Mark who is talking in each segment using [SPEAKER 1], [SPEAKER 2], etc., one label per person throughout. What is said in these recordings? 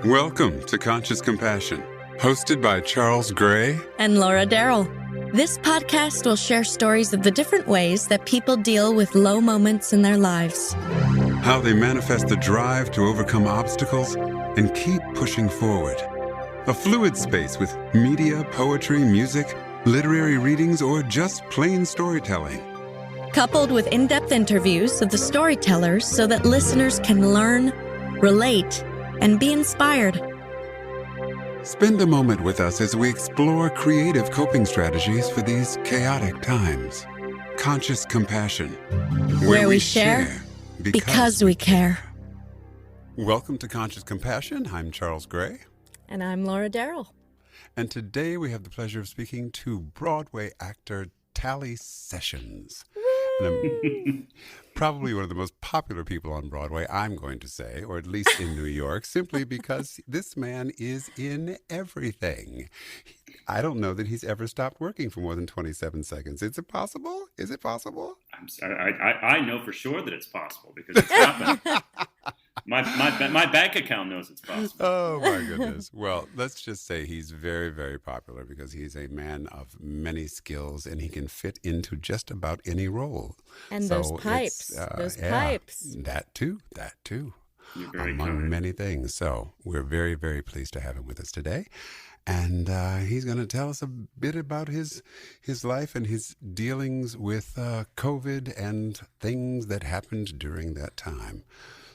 [SPEAKER 1] Welcome to Conscious Compassion, hosted by Charles Gray
[SPEAKER 2] and Laura Darrell. This podcast will share stories of the different ways that people deal with low moments in their lives.
[SPEAKER 1] How they manifest the drive to overcome obstacles and keep pushing forward. A fluid space with media, poetry, music, literary readings, or just plain storytelling.
[SPEAKER 2] Coupled with in-depth interviews of the storytellers so that listeners can learn, relate, and be inspired.
[SPEAKER 1] Spend a moment with us as we explore creative coping strategies for these chaotic times. Conscious Compassion,
[SPEAKER 2] where we share because we care.
[SPEAKER 1] Welcome to Conscious Compassion. I'm Charles Gray.
[SPEAKER 2] And I'm Laura Darrell.
[SPEAKER 1] And today we have the pleasure of speaking to Broadway actor Tally Sessions. Probably one of the most popular people on Broadway, I'm going to say, or at least in New York, simply because this man is in everything. I don't know that he's ever stopped working for more than 27 seconds. Is it possible? Is it possible?
[SPEAKER 3] I'm sorry. I know for sure that it's possible because it's happened. My bank account knows it's possible.
[SPEAKER 1] Oh, my goodness. Well, let's just say he's very, very popular because he's a man of many skills and he can fit into just about any role.
[SPEAKER 2] And so those pipes.
[SPEAKER 1] That too.
[SPEAKER 3] You're very
[SPEAKER 1] among
[SPEAKER 3] kind.
[SPEAKER 1] many things. So we're very, very pleased to have him with us today. And he's going to tell us a bit about his life and his dealings with COVID and things that happened during that time.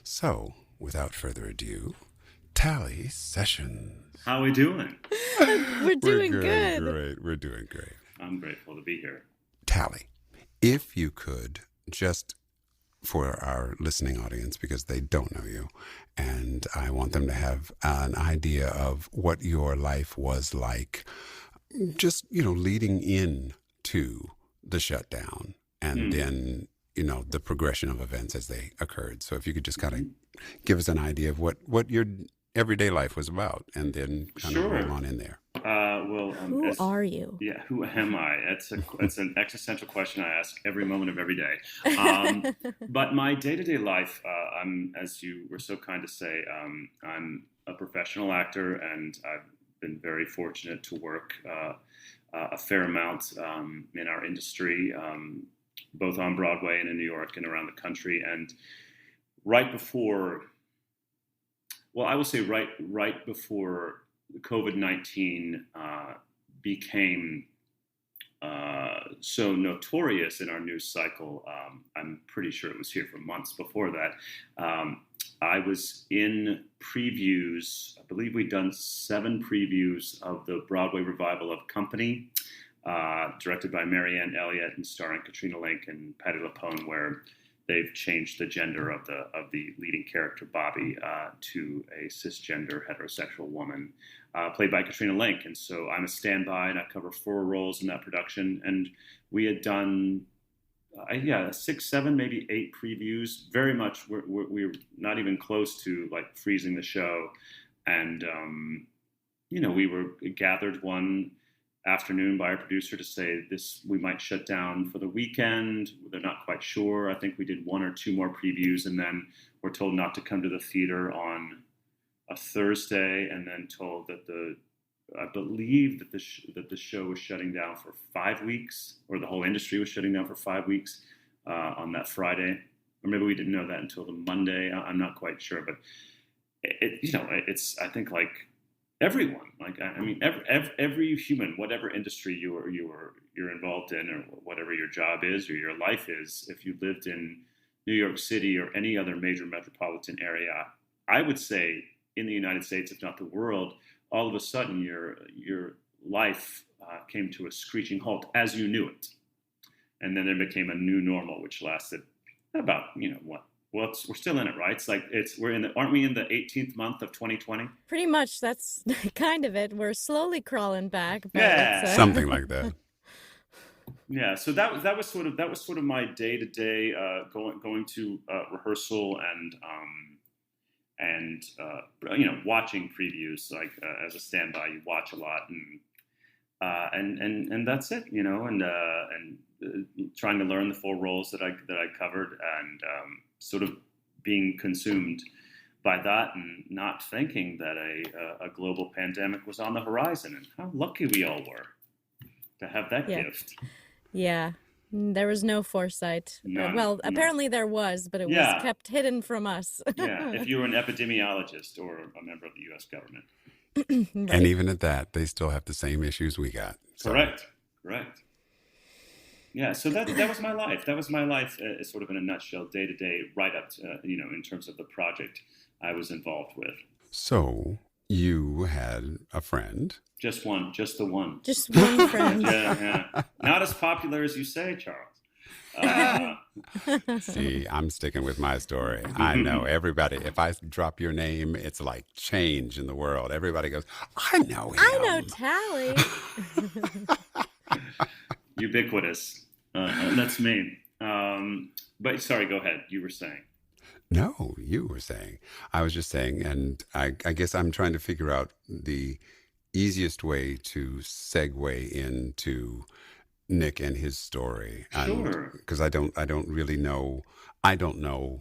[SPEAKER 1] So, without further ado, Tally Sessions.
[SPEAKER 3] How are we doing?
[SPEAKER 2] We're doing good.
[SPEAKER 1] Great. We're doing great.
[SPEAKER 3] I'm grateful to be here.
[SPEAKER 1] Tally, if you could, just for our listening audience, because they don't know you, and I want them to have an idea of what your life was like, just, leading in to the shutdown and then, the progression of events as they occurred. So if you could just kind of give us an idea of what your everyday life was about and then kind of roll on in there.
[SPEAKER 2] Who are you?
[SPEAKER 3] Yeah, who am I? It's an existential question I ask every moment of every day. But my day-to-day life, I'm, as you were so kind to say, I'm a professional actor, and I've been very fortunate to work a fair amount in our industry, both on Broadway and in New York and around the country. And right before COVID-19 became so notorious in our news cycle, I'm pretty sure it was here for months before that. I was in previews. I believe we'd done 7 previews of the Broadway revival of Company, directed by Marianne Elliott and starring Katrina Lenk and Patti LuPone, where they've changed the gender of the leading character, Bobby, to a cisgender heterosexual woman, played by Katrina Lenk. And so I'm a standby, and I cover 4 roles in that production. And we had done, 6, 7, maybe 8 previews. Very much, we're not even close to like freezing the show. And we were gathered one afternoon by our producer to say we might shut down for the weekend. They're not quite sure. I think we did 1 or 2 more previews, and then we're told not to come to the theater on a Thursday, and then told that I believe that the show was shutting down for 5 weeks, or the whole industry was shutting down for 5 weeks on that Friday, or maybe we didn't know that until the Monday. I'm not quite sure, but it's, I think, like everyone, every human, whatever industry you're involved in, or whatever your job is or your life is, if you lived in New York City or any other major metropolitan area, I would say in the United States, if not the world, all of a sudden your life came to a screeching halt as you knew it, and then there became a new normal, which lasted about Well, we're still in it, right? It's like aren't we in the 18th month of 2020?
[SPEAKER 2] Pretty much, that's kind of it. We're slowly crawling back. But
[SPEAKER 3] yeah,
[SPEAKER 1] something like that.
[SPEAKER 3] Yeah, so that was sort of my day to day, going to rehearsal and watching previews, like as a standby. You watch a lot, and that's it, and trying to learn the 4 roles that I covered, and sort of being consumed by that and not thinking that a global pandemic was on the horizon, and how lucky we all were to have that gift.
[SPEAKER 2] Yeah. There was no foresight.
[SPEAKER 3] None.
[SPEAKER 2] Apparently there was, but it was kept hidden from us.
[SPEAKER 3] Yeah, if you were an epidemiologist or a member of the U.S. government.
[SPEAKER 2] Right.
[SPEAKER 1] And even at that, they still have the same issues we got. So.
[SPEAKER 3] Correct. Yeah, so that was my life. That was my life, sort of in a nutshell, day to day, right up to, in terms of the project I was involved with.
[SPEAKER 1] So you had a friend.
[SPEAKER 3] Just one, just the one.
[SPEAKER 2] Just one friend.
[SPEAKER 3] Yeah. Not as popular as you say, Charles.
[SPEAKER 1] See, I'm sticking with my story. I know everybody. If I drop your name, it's like change in the world. Everybody goes, I know him.
[SPEAKER 2] I know Tally.
[SPEAKER 3] Ubiquitous. That's me. But sorry, go ahead. You were saying.
[SPEAKER 1] No, you were saying. I was just saying, and I guess I'm trying to figure out the easiest way to segue into Nick and his story.
[SPEAKER 3] Sure.
[SPEAKER 1] Because I don't really know. I don't know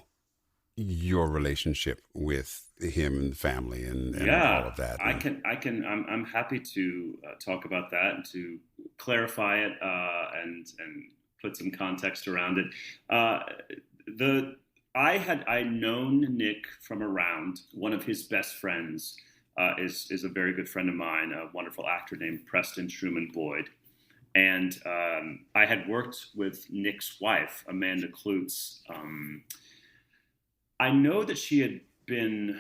[SPEAKER 1] your relationship with him and the family and all of that.
[SPEAKER 3] I'm happy to talk about that and to clarify it and put some context around it. I'd known Nick from around. One of his best friends is a very good friend of mine, a wonderful actor named Preston Truman Boyd. And I had worked with Nick's wife, Amanda Klutz. I know that she had been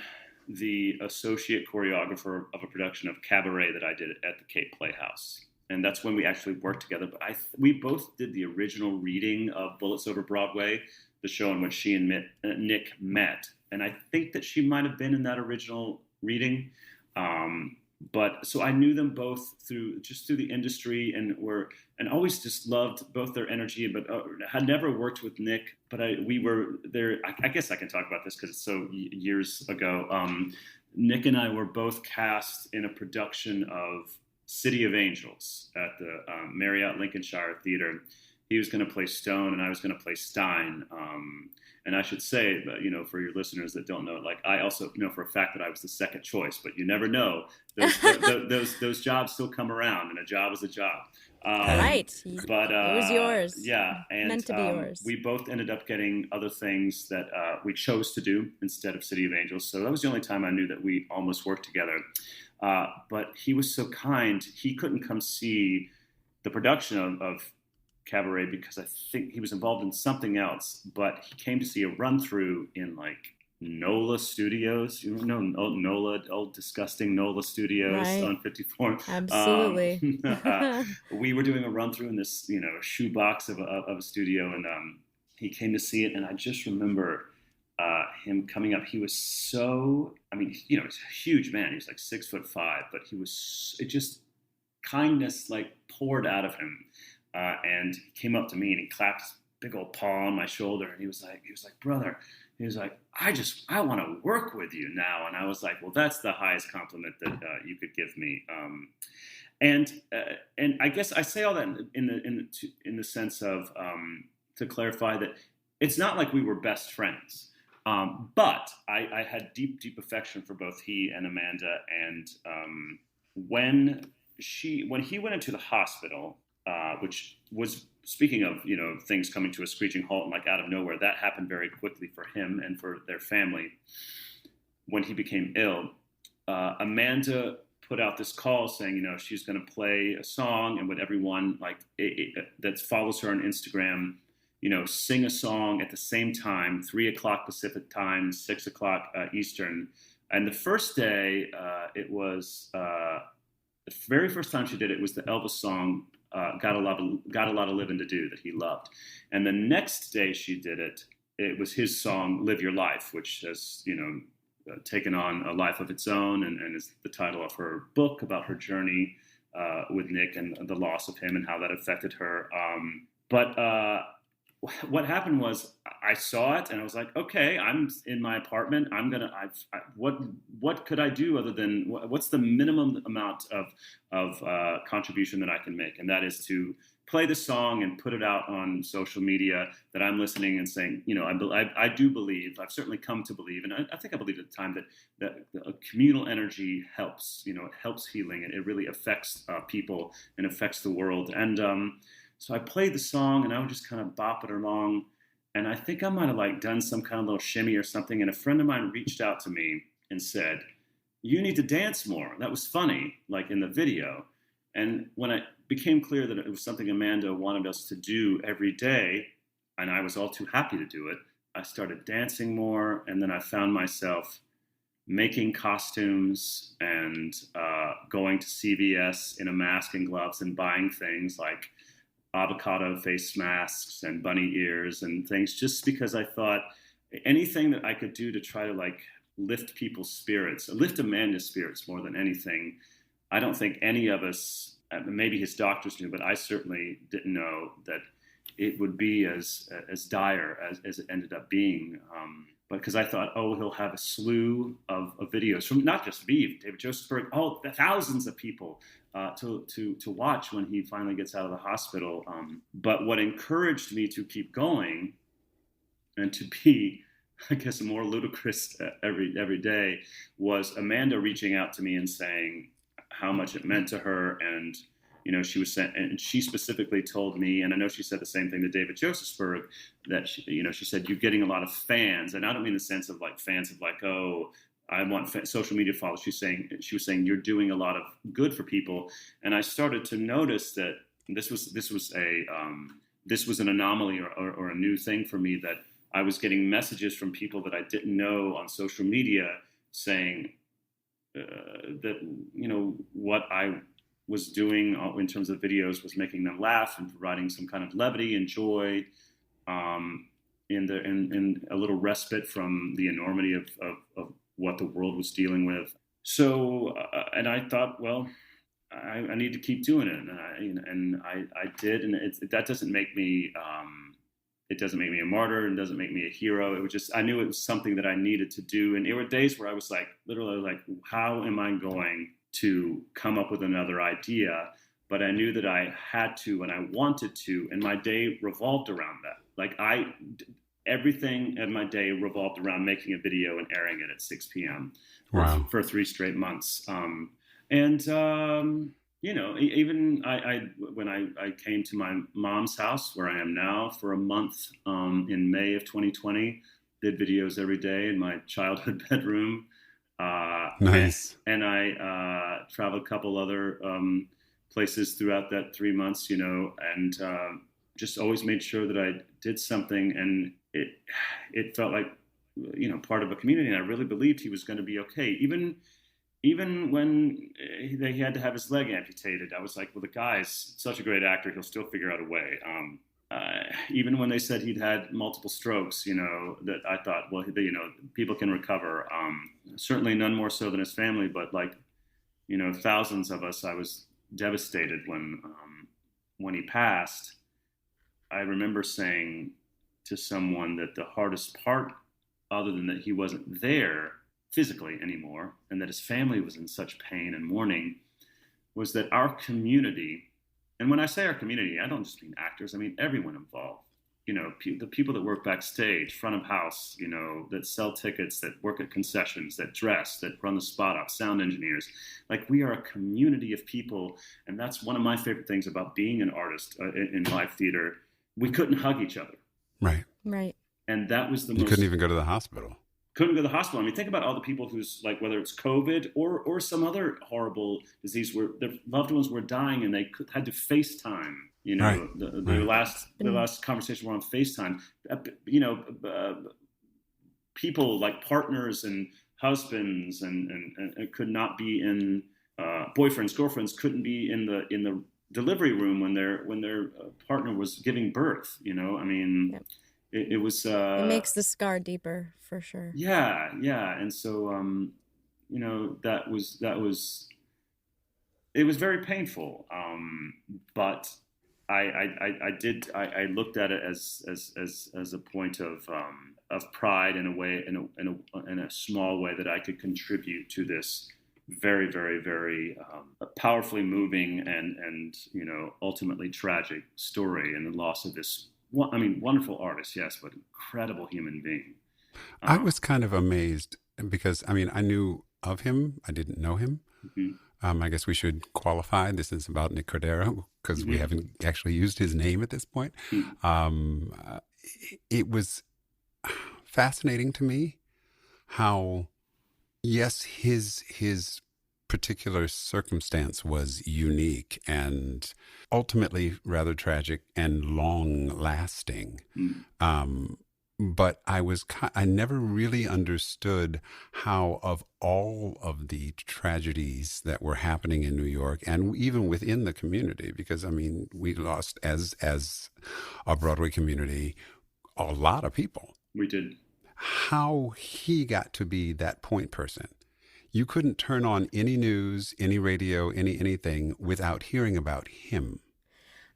[SPEAKER 3] the associate choreographer of a production of Cabaret that I did at the Cape Playhouse. And that's when we actually worked together. But we both did the original reading of Bullets Over Broadway, the show in which she and Nick met. And I think that she might have been in that original reading. But so I knew them both through the industry and always just loved both their energy, but had never worked with Nick. But we were there. I guess I can talk about this because it's so years ago. Nick and I were both cast in a production of City of Angels at the Marriott Lincolnshire Theater. He was going to play Stone and I was going to play Stein. And I should say, for your listeners that don't know, like I also know for a fact that I was the second choice, but you never know. Those jobs still come around, and a job is a job.
[SPEAKER 2] Right.
[SPEAKER 3] But
[SPEAKER 2] it was yours.
[SPEAKER 3] Yeah, and
[SPEAKER 2] meant to be yours.
[SPEAKER 3] We both ended up getting other things that we chose to do instead of City of Angels. So that was the only time I knew that we almost worked together. But he was so kind. He couldn't come see the production of Cabaret because I think he was involved in something else, but he came to see a run through in like NOLA Studios, NOLA, old disgusting NOLA Studios on 54.
[SPEAKER 2] Absolutely.
[SPEAKER 3] We were doing a run through in this, shoebox of a studio, and he came to see it, and I just remember him coming up. He was so, he's a huge man. He was like 6'5", but it just kindness like poured out of him. And he came up to me and he clapped his big old paw on my shoulder, and he was like, brother, he was like, I want to work with you now. And I was like, well, that's the highest compliment that you could give me. And I guess I say all that in the sense of to clarify that it's not like we were best friends, but I had deep affection for both he and Amanda. And when he went into the hospital. Which was, speaking of, things coming to a screeching halt and like out of nowhere, that happened very quickly for him and for their family. When he became ill, Amanda put out this call saying, she's going to play a song, and would everyone that follows her on Instagram, sing a song at the same time, 3:00 Pacific time, 6:00 Eastern. And the first day, it was the very first time she did it was the Elvis song. Got a lot of living to do that he loved. And the next day she did it, it was his song Live Your Life, which has taken on a life of its own and is the title of her book about her journey with Nick and the loss of him and how that affected her. But what happened was I saw it and I was like, okay, I'm in my apartment. What could I do other than what's the minimum amount of contribution that I can make? And that is to play the song and put it out on social media that I'm listening and saying, I do believe, I've certainly come to believe, and I think I believed at the time that a communal energy helps, it helps healing, and it really affects people and affects the world. And so I played the song and I would just kind of bop it along. And I think I might have like done some kind of little shimmy or something. And a friend of mine reached out to me and said, you need to dance more. That was funny, like in the video. And when it became clear that it was something Amanda wanted us to do every day, and I was all too happy to do it, I started dancing more. And then I found myself making costumes and going to CVS in a mask and gloves and buying things like avocado face masks and bunny ears and things, just because I thought anything that I could do to try to like lift people's spirits, lift Amanda's spirits more than anything. I don't think any of us, maybe his doctors knew, but I certainly didn't know that it would be as dire as it ended up being. But because I thought, he'll have a slew of videos from not just me, David Joseph, the thousands of people to watch when he finally gets out of the hospital. But what encouraged me to keep going and to be, I guess, more ludicrous every day was Amanda reaching out to me and saying how much it meant to her. And she was saying, and she specifically told me, and I know she said the same thing to David Josephsberg, that she said, you're getting a lot of fans, and I don't mean the sense of like fans of like, I want social media followers. She was saying you're doing a lot of good for people, and I started to notice that this was an anomaly or a new thing for me, that I was getting messages from people that I didn't know on social media saying that what I was doing in terms of videos was making them laugh and providing some kind of levity and joy, in a little respite from the enormity of what the world was dealing with. So, and I thought, well, I need to keep doing it, and I did, and that doesn't make me. It doesn't make me a martyr, and doesn't make me a hero. It was just, I knew it was something that I needed to do, and there were days where I was like, literally, like, how am I going to come up with another idea? But I knew that I had to, and I wanted to, and my day revolved around that. Like everything in my day revolved around making a video and airing it at 6 p.m.
[SPEAKER 1] Wow.
[SPEAKER 3] for 3 straight months. Even when I came to my mom's house where I am now for a month in May of 2020, did videos every day in my childhood bedroom.
[SPEAKER 1] Nice.
[SPEAKER 3] And I traveled a couple other places throughout that 3 months, and just always made sure that I did something, and it felt like, part of a community, and I really believed he was going to be okay. Even when they had to have his leg amputated, I was like, well, the guy's such a great actor, he'll still figure out a way. Even when they said he'd had multiple strokes, that I thought, well, people can recover. Certainly none more so than his family, but thousands of us, I was devastated when he passed. I remember saying to someone that the hardest part, other than that he wasn't there physically anymore, and that his family was in such pain and mourning, was that our community, and when I say our community, I don't just mean actors, I mean everyone involved, the people that work backstage, front of house, that sell tickets, that work at concessions, that dress, that run the spot up, sound engineers, like we are a community of people. And that's one of my favorite things about being an artist in live theater. We couldn't hug each other.
[SPEAKER 1] Right.
[SPEAKER 3] And that was
[SPEAKER 1] You couldn't even go to the hospital.
[SPEAKER 3] Couldn't go to the hospital. I mean, think about all the people who's like, whether it's COVID or some other horrible disease where their loved ones were dying and they had to FaceTime.
[SPEAKER 1] Right.
[SPEAKER 3] The last conversation were on FaceTime. People like partners and husbands and could not be in boyfriends, girlfriends couldn't be in the delivery room when their partner was giving birth. I mean. Yep. It was.
[SPEAKER 2] It makes the scar deeper, for sure.
[SPEAKER 3] Yeah, and so that was. It was very painful, but I looked at it as a point of pride in a way, in a small way, that I could contribute to this very, very, very powerfully moving and ultimately tragic story, and the loss of this, wonderful artist, yes, but incredible human being.
[SPEAKER 1] I was kind of amazed because, I knew of him. I didn't know him.
[SPEAKER 3] Mhm.
[SPEAKER 1] I guess we should qualify. This is about Nick Cordero because we haven't actually used his name at this point.
[SPEAKER 3] Mhm.
[SPEAKER 1] It was fascinating to me how, yes, his particular circumstance was unique and ultimately rather tragic and long lasting.
[SPEAKER 3] Mhm.
[SPEAKER 1] But I never really understood how, of all of the tragedies that were happening in New York and even within the community, because we lost as a Broadway community a lot of people,
[SPEAKER 3] We did.
[SPEAKER 1] how he got to be that point person. You couldn't turn on any news, any radio, anything without hearing about him.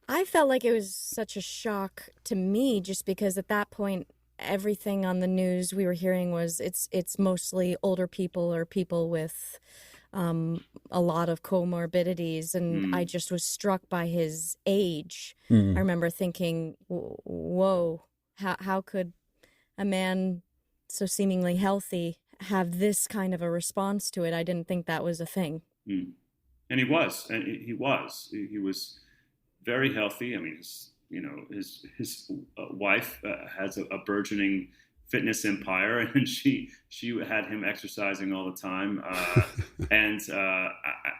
[SPEAKER 2] I felt like it was such a shock to me just because at that point, everything on the news we were hearing was it's mostly older people or people with a lot of comorbidities, and I
[SPEAKER 3] Mm.
[SPEAKER 2] just was struck by his age. I
[SPEAKER 1] Mm.
[SPEAKER 2] remember thinking, "Whoa, how could a man so seemingly healthy have this kind of a response to it?" I didn't think that was a thing.
[SPEAKER 3] Mm. And he was very healthy. His wife has a burgeoning fitness empire, and she had him exercising all the time. And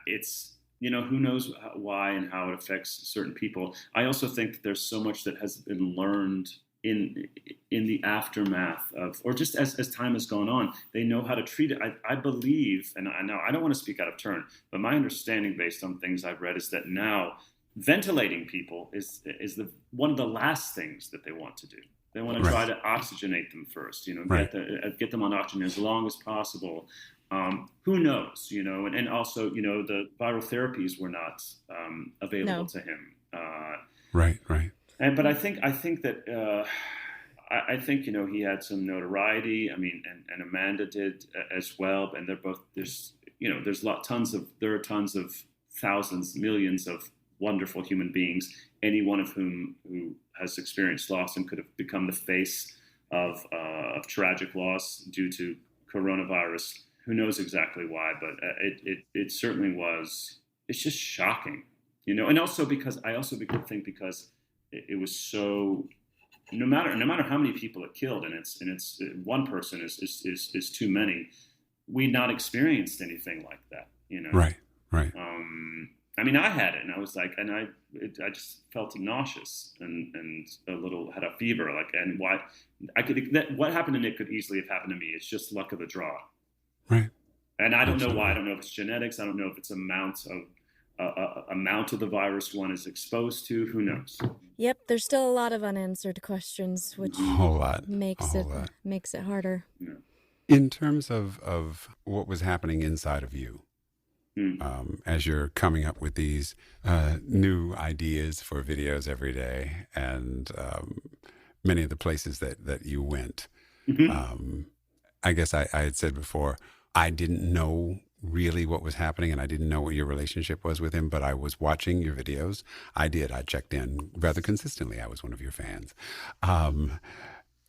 [SPEAKER 3] it's who knows why and how it affects certain people. I also think that there's so much that has been learned in the aftermath of, or just as time has gone on, they know how to treat it. I believe, and I know I don't want to speak out of turn, but my understanding based on things I've read is that now ventilating people is one of the last things that they want to do. They want to try
[SPEAKER 1] Right.
[SPEAKER 3] to oxygenate them first,
[SPEAKER 1] Right.
[SPEAKER 3] get them on oxygen as long as possible. Who knows, and also, the viral therapies were not available
[SPEAKER 2] No.
[SPEAKER 3] to him.
[SPEAKER 1] Right. Right.
[SPEAKER 3] But I think that I think he had some notoriety. And Amanda did as well. And they're both there are tons of thousands, millions of wonderful human beings. Any one of whom who has experienced loss and could have become the face of tragic loss due to coronavirus. Who knows exactly why? But it certainly was. It's just shocking, And also because because it was so, no matter how many people it killed, and it's one person is too many. We not experienced anything like that.
[SPEAKER 1] Right. Right.
[SPEAKER 3] I had it, and I was like, and I just felt nauseous and a little, had a fever, and what happened to Nick could easily have happened to me. It's just luck of the draw,
[SPEAKER 1] Right.
[SPEAKER 3] and I don't know
[SPEAKER 1] Absolutely.
[SPEAKER 3] why. I don't know if it's genetics. I don't know if it's amount of the virus one is exposed to. Who knows?
[SPEAKER 2] Yep, there's still a lot of unanswered questions, which
[SPEAKER 1] A whole lot.
[SPEAKER 2] makes
[SPEAKER 1] A
[SPEAKER 2] it
[SPEAKER 1] whole lot.
[SPEAKER 2] makes it harder.
[SPEAKER 3] Yeah.
[SPEAKER 1] In terms of what was happening inside of you, as you're coming up with these new ideas for videos every day, and many of the places that you went, I guess I had said before, I didn't know really what was happening, and I didn't know what your relationship was with him, but I was watching your videos. I checked in rather consistently. I was one of your fans.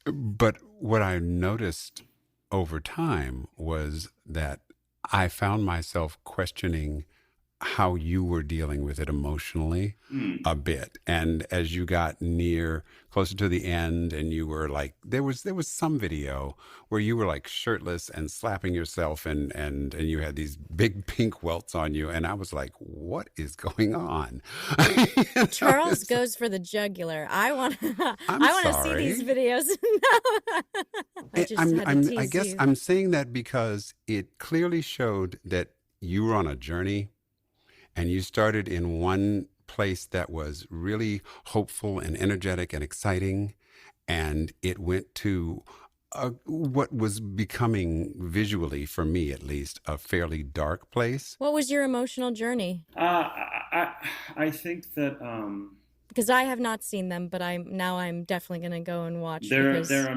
[SPEAKER 1] But what I noticed over time was that I found myself questioning how you were dealing with it emotionally a bit. And as you got closer to the end, and you were like, there was some video where you were like shirtless and slapping yourself, and you had these big pink welts on you, and I was like, what is going on?
[SPEAKER 2] Charles goes for the jugular. I want
[SPEAKER 1] I'm
[SPEAKER 2] I want to see
[SPEAKER 1] sorry.
[SPEAKER 2] these videos. I just had to tease
[SPEAKER 1] I guess
[SPEAKER 2] you.
[SPEAKER 1] I'm saying that because it clearly showed that you were on a journey, and you started in one place that was really hopeful and energetic and exciting, and it went to what was becoming, visually for me at least, a fairly dark place.
[SPEAKER 2] What was your emotional journey?
[SPEAKER 3] I think that
[SPEAKER 2] because I have not seen them, but I'm definitely going to go and watch
[SPEAKER 3] There
[SPEAKER 2] because
[SPEAKER 3] there are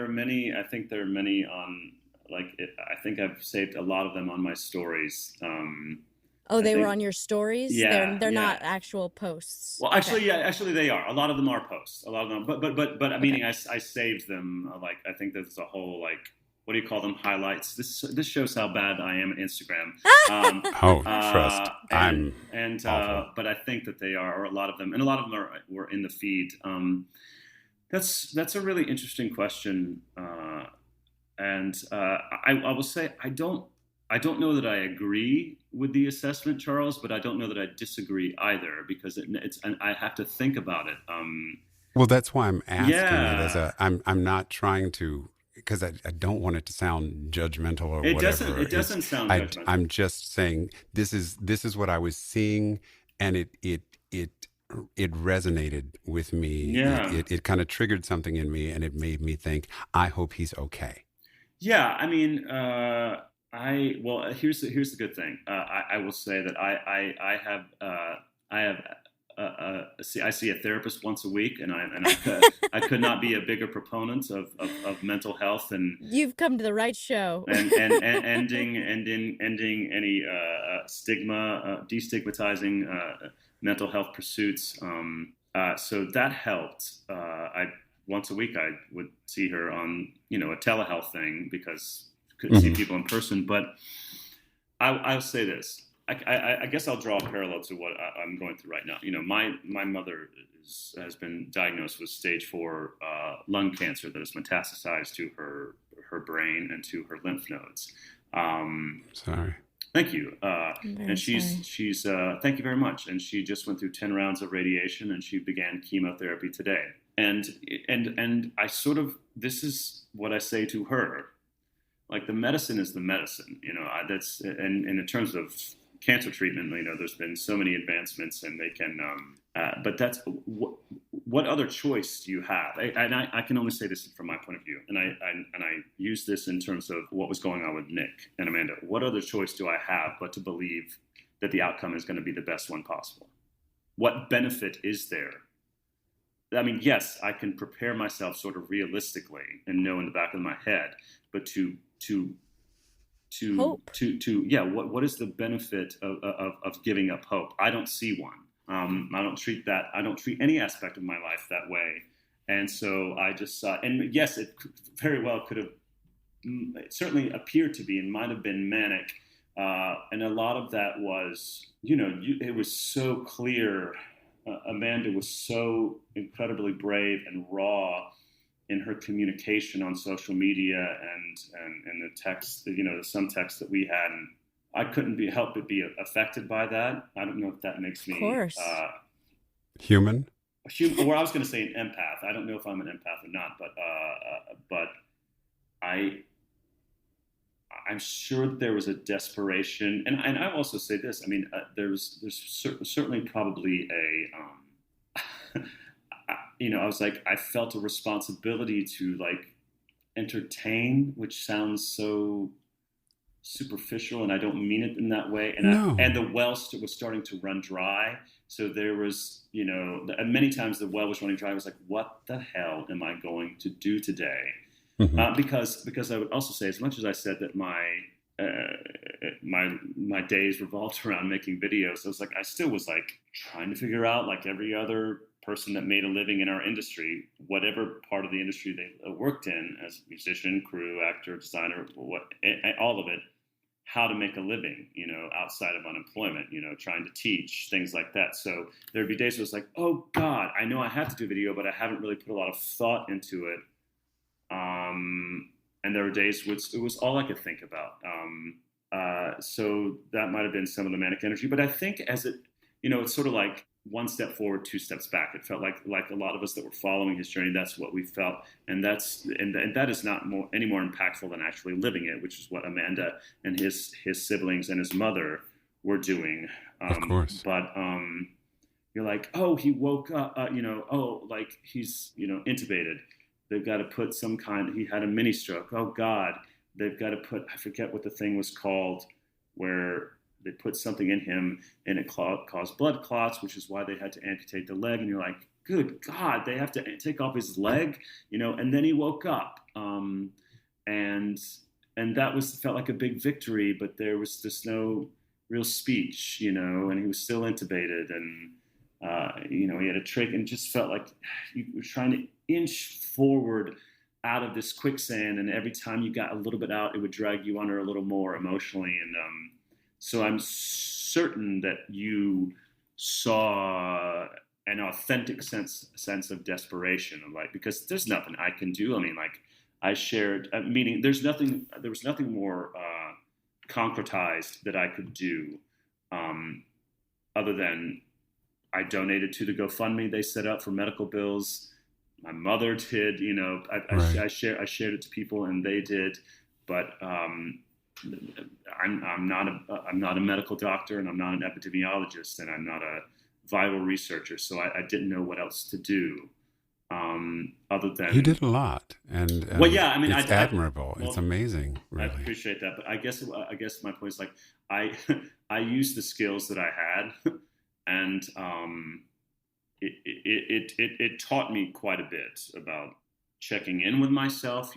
[SPEAKER 3] many. I think there are many on I think I've saved a lot of them on my stories.
[SPEAKER 2] oh,
[SPEAKER 3] I
[SPEAKER 2] they were
[SPEAKER 3] think
[SPEAKER 2] on your stories.
[SPEAKER 3] yeah,
[SPEAKER 2] They're
[SPEAKER 3] yeah.
[SPEAKER 2] not actual posts.
[SPEAKER 3] Well,
[SPEAKER 2] Okay.
[SPEAKER 3] actually, yeah, actually they are. A lot of them are posts. A lot of them, but I
[SPEAKER 2] Okay.
[SPEAKER 3] meaning I saved them. Like I think there's a whole what do you call them? Highlights. This shows how bad I am at Instagram. Um,
[SPEAKER 1] Oh, trust. Awful.
[SPEAKER 3] but I think that they are, or a lot of them, and a lot of them were in the feed. That's a really interesting question, and I will say I don't know that I agree with the assessment, Charles, but I don't know that I disagree either because it's and I have to think about it.
[SPEAKER 1] Well, that's why I'm asking it
[SPEAKER 3] Yeah,
[SPEAKER 1] I'm not trying to, because I don't want it to sound judgmental or
[SPEAKER 3] it doesn't
[SPEAKER 1] whatever.
[SPEAKER 3] it doesn't sound judgmental.
[SPEAKER 1] I'm just saying this is what I was seeing, and it resonated with me.
[SPEAKER 3] Yeah,
[SPEAKER 1] It kind of triggered something in me, and it made me think, I hope he's okay.
[SPEAKER 3] yeah. I mean, I well, here's the good thing. I will say that I have I see a therapist once a week, and I could not be a bigger proponent of mental health
[SPEAKER 2] You've come to the right show.
[SPEAKER 3] and ending any stigma, destigmatizing mental health pursuits. So that helped. I once a week I would see her on a telehealth thing because I couldn't see people in person. But I'll say this. I guess I'll draw a parallel to what I'm going through right now. My mother has been diagnosed with stage 4 lung cancer that has metastasized to her brain and to her lymph nodes.
[SPEAKER 1] Sorry.
[SPEAKER 3] Thank you.
[SPEAKER 2] I'm very
[SPEAKER 3] And
[SPEAKER 2] sorry.
[SPEAKER 3] she's thank you very much. And she just went through 10 rounds of radiation, and she began chemotherapy today. And I sort of, this is what I say to her. Like, the medicine is the medicine, that's, and in terms of cancer treatment, there's been so many advancements, and they can, but that's what other choice do you have? And I can only say this from my point of view, and I use this in terms of what was going on with Nick and Amanda. What other choice do I have but to believe that the outcome is going to be the best one possible? What benefit is there? I mean, yes, I can prepare myself sort of realistically and know in the back of my head, but to
[SPEAKER 2] Hope.
[SPEAKER 3] yeah, what is the benefit of giving up hope? I don't see one. I don't treat any aspect of my life that way. And so I just saw, and yes, it very well could have, it certainly appeared to be and might have been manic. And a lot of that was, it was so clear. Amanda was so incredibly brave and raw in her communication on social media and the text, some text that we had, and I couldn't help but be affected by that. I don't know if that makes me
[SPEAKER 2] Of course.
[SPEAKER 1] Human?
[SPEAKER 3] Or I was going to say an empath. I don't know if I'm an empath or not, but I'm sure there was a desperation, and I also say this. I mean, there's certainly probably a I was like, I felt a responsibility to entertain, which sounds so superficial, and I don't mean it in that way. And
[SPEAKER 1] No.
[SPEAKER 3] and the well was starting to run dry. So there was, many times the well was running dry. I was like, what the hell am I going to do today?
[SPEAKER 1] Mm-hmm.
[SPEAKER 3] Because I would also say, as much as I said that my days revolved around making videos, I still was trying to figure out, like every other person that made a living in our industry, whatever part of the industry they worked in, as musician, crew, actor, designer, all of it, how to make a living, outside of unemployment, trying to teach, things like that. So there'd be days where it was like, oh God, I know I have to do video, but I haven't really put a lot of thought into it. And there were days which it was all I could think about. So that might have been some of the manic energy, but I think as it, it's sort of like one step forward, 2 steps back. It felt like a lot of us that were following his journey, that's what we felt. And that is not any more impactful than actually living it, which is what Amanda and his siblings and his mother were doing.
[SPEAKER 1] Of course.
[SPEAKER 3] But you're like, oh, he woke up, he's, intubated. They've got to put he had a mini stroke. Oh God, they've got to put, I forget what the thing was called, where they put something in him and it caused blood clots, which is why they had to amputate the leg. And you're like, good God, they have to take off his leg, and then he woke up. And that felt like a big victory, but there was just no real speech, and he was still intubated, and he had a trach, and it just felt like you were trying to inch forward out of this quicksand, and every time you got a little bit out, it would drag you under a little more emotionally. And so I'm certain that you saw an authentic sense of desperation, because there's nothing I can do. I mean, I shared, meaning there was nothing more concretized that I could do, other than I donated to the GoFundMe they set up for medical bills. My mother did,
[SPEAKER 1] Right.
[SPEAKER 3] I shared it to people, and they did, but I'm not a medical doctor, and I'm not an epidemiologist, and I'm not a viral researcher, so I didn't know what else to do, other than
[SPEAKER 1] You did a lot, and
[SPEAKER 3] well, yeah. I mean,
[SPEAKER 1] it's admirable. It's amazing,
[SPEAKER 3] I
[SPEAKER 1] really.
[SPEAKER 3] appreciate that, but I guess my point is I I used the skills that I had, and it taught me quite a bit about checking in with myself,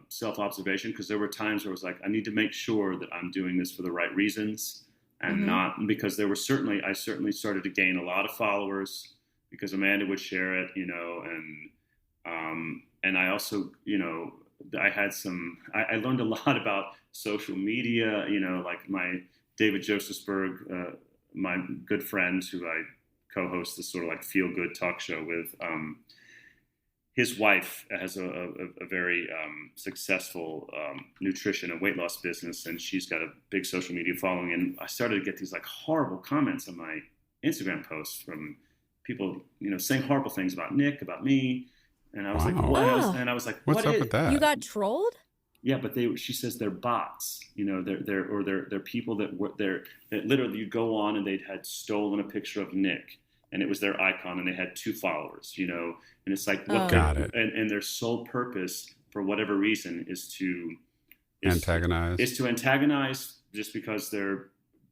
[SPEAKER 3] self-observation, because there were times where I was like, I need to make sure that I'm doing this for the right reasons, and not because I certainly started to gain a lot of followers because Amanda would share it, and I also, I learned a lot about social media, like my David Josephsberg, my good friend who I co-host this sort of like feel-good talk show with. His wife has a very successful nutrition and weight loss business, and she's got a big social media following. And I started to get these like horrible comments on my Instagram posts from people, saying horrible things about Nick, about me. And I was like,
[SPEAKER 1] Wow.
[SPEAKER 3] what?
[SPEAKER 2] Oh.
[SPEAKER 3] And I was like,
[SPEAKER 1] What's
[SPEAKER 3] what
[SPEAKER 1] up
[SPEAKER 3] is?
[SPEAKER 1] with that?
[SPEAKER 2] You got trolled?
[SPEAKER 3] Yeah, but she says they're bots. They're people that literally you go on and they'd had stolen a picture of Nick, and it was their icon, and they had 2 followers, and it's like, what
[SPEAKER 1] Got it.
[SPEAKER 3] And their sole purpose, for whatever reason, is to
[SPEAKER 1] Antagonize.
[SPEAKER 3] just because they're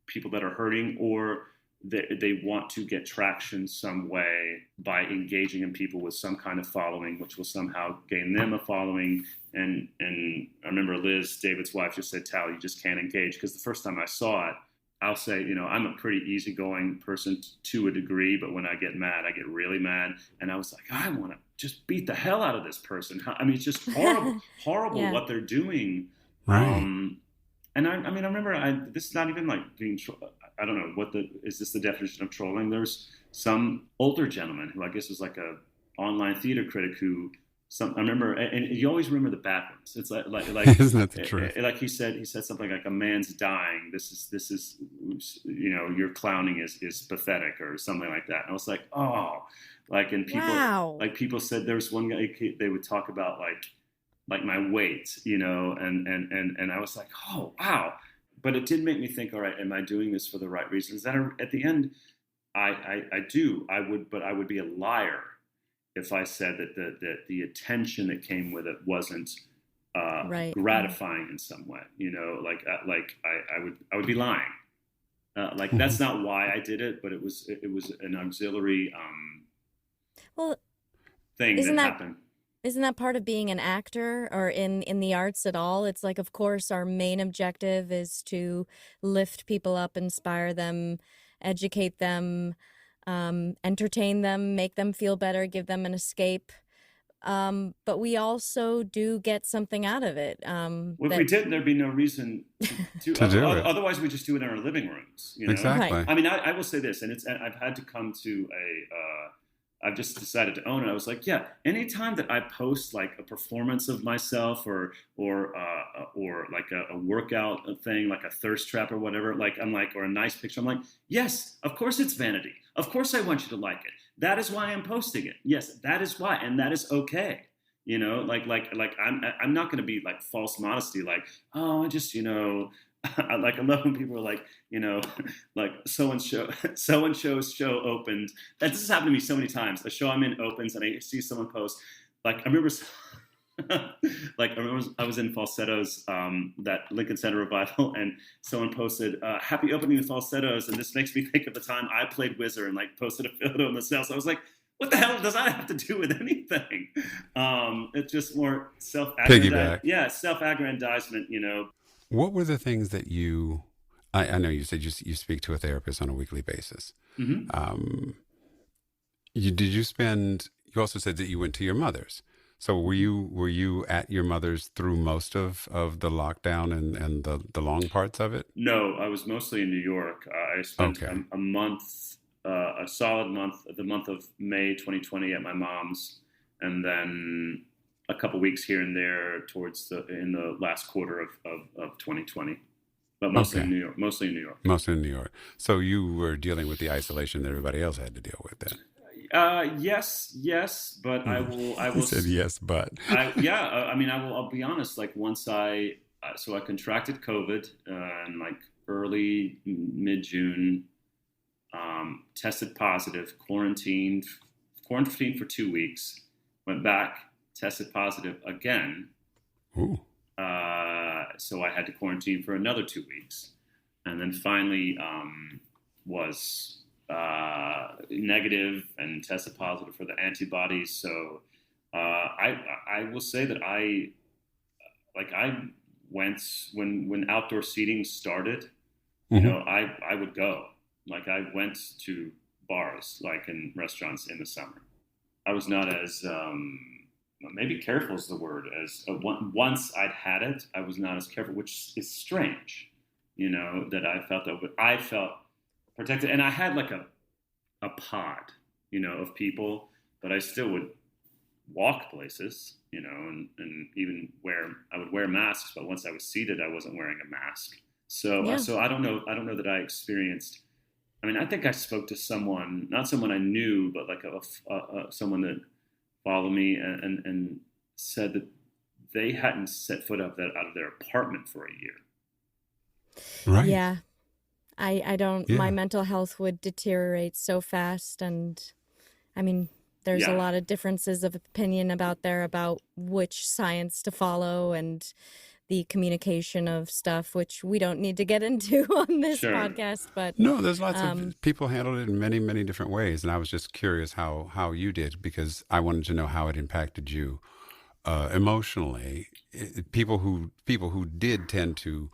[SPEAKER 3] people that are hurting, or they want to get traction some way by engaging in people with some kind of following, which will somehow gain them a following. And I remember Liz, David's wife, just said, Tal, you just can't engage. Because the first time I saw it, I'll say, I'm a pretty easygoing person to a degree, but when I get mad, I get really mad. And I was like, I want to just beat the hell out of this person. I mean, it's just horrible
[SPEAKER 2] Yeah.
[SPEAKER 3] what they're doing.
[SPEAKER 1] Right.
[SPEAKER 3] And I remember, this is not even like being, I don't know, is this the definition of trolling? There's some older gentleman who I guess was like a online theater critic I remember, and you always remember the backwards. It's like
[SPEAKER 1] Isn't that the truth?
[SPEAKER 3] like he said something like, a man's dying. This is, your clowning is pathetic, or something like that. And I was like, oh, and people,
[SPEAKER 2] Wow.
[SPEAKER 3] people said there was one guy, they would talk about like my weight, and I was like, oh, wow. But it did make me think, all right, am I doing this for the right reasons? At the end, I would be a liar if I said that the attention that came with it wasn't
[SPEAKER 2] Right.
[SPEAKER 3] gratifying in some way. I would be lying. That's not why I did it, but it was an auxiliary
[SPEAKER 2] Well,
[SPEAKER 3] thing
[SPEAKER 2] isn't
[SPEAKER 3] that
[SPEAKER 2] that
[SPEAKER 3] happened.
[SPEAKER 2] isn't that part of being an actor or in the arts at all? It's like, of course, our main objective is to lift people up, inspire them, educate them, entertain them, make them feel better, give them an escape. But we also do get something out of it.
[SPEAKER 3] Well, if we didn't, there'd be no reason to
[SPEAKER 1] To do it.
[SPEAKER 3] Otherwise, we just do it in our living rooms.
[SPEAKER 1] Exactly.
[SPEAKER 2] Right.
[SPEAKER 3] I mean, I will say this, and I've had to come to I've just decided to own it. I was like, yeah, anytime that I post like a performance of myself or like a workout thing, like a thirst trap or whatever, or a nice picture, I'm like, yes, of course it's vanity. Of course I want you to like it. That is why I'm posting it. Yes, that is why, and that is okay. I'm not going to be like false modesty, like, oh, I just, I love when people are like, like so and so's show opened. This has happened to me so many times. The show I'm in opens, and I see someone post. Like I remember Like I was in Falsettos, that Lincoln Center revival, and someone posted, "Happy opening to Falsettos," and this makes me think of the time I played Whizzer and like posted a photo in the sales. I was like, "What the hell does that have to do with anything?" It's just more
[SPEAKER 1] Piggyback.
[SPEAKER 3] self-aggrandizement, you know.
[SPEAKER 1] What were the things that I know you said you speak to a therapist on a weekly basis.
[SPEAKER 3] Mm-hmm.
[SPEAKER 1] Um, you also said that you went to your mother's. So were you at your mother's through most of the lockdown and the long parts of it?
[SPEAKER 3] No, I was mostly in New York. I spent
[SPEAKER 1] Okay.
[SPEAKER 3] a month, a solid month, the month of May 2020 at my mom's, and then a couple weeks here and there in the last quarter of 2020, but mostly in
[SPEAKER 1] Okay.
[SPEAKER 3] New York. Mostly in New York.
[SPEAKER 1] Mostly in New York. So you were dealing with the isolation that everybody else had to deal with then.
[SPEAKER 3] Yes, but I
[SPEAKER 1] He
[SPEAKER 3] will,
[SPEAKER 1] said yes, but
[SPEAKER 3] yeah. I mean, I'll be honest. Like so I contracted COVID in like early mid June. Tested positive, quarantined for 2 weeks. Went back, tested positive again.
[SPEAKER 1] ooh,
[SPEAKER 3] So I had to quarantine for another 2 weeks, and then finally was negative and tested positive for the antibodies. So I will say that I went when outdoor seating started. You
[SPEAKER 1] hmm
[SPEAKER 3] know, I would go. Like I went to bars, like in restaurants in the summer. I was not as maybe careful is the word as once I'd had it, I was not as careful, which is strange. You know that I felt that, but I felt protected, and I had like a pod, you know, of people, but I still would walk places, you know, and even I would wear masks, but once I was seated, I wasn't wearing a mask.
[SPEAKER 2] Yeah.
[SPEAKER 3] So I don't know that I experienced. I mean, I think I spoke to someone, not someone I knew, but like someone that followed me and said that they hadn't set foot out of their apartment for a year.
[SPEAKER 1] right,
[SPEAKER 2] Yeah. I don't, my
[SPEAKER 1] yeah,
[SPEAKER 2] mental health would deteriorate so fast. And I mean, there's a
[SPEAKER 3] Yeah,
[SPEAKER 2] lot of differences of opinion about which science to follow and the communication of stuff, which we don't need to get into on this
[SPEAKER 3] sure.
[SPEAKER 2] podcast. But
[SPEAKER 1] No, there's lots
[SPEAKER 2] um,
[SPEAKER 1] of people handled it in many, many different ways, and I was just curious how you did because I wanted to know how it impacted you emotionally. People who did tend to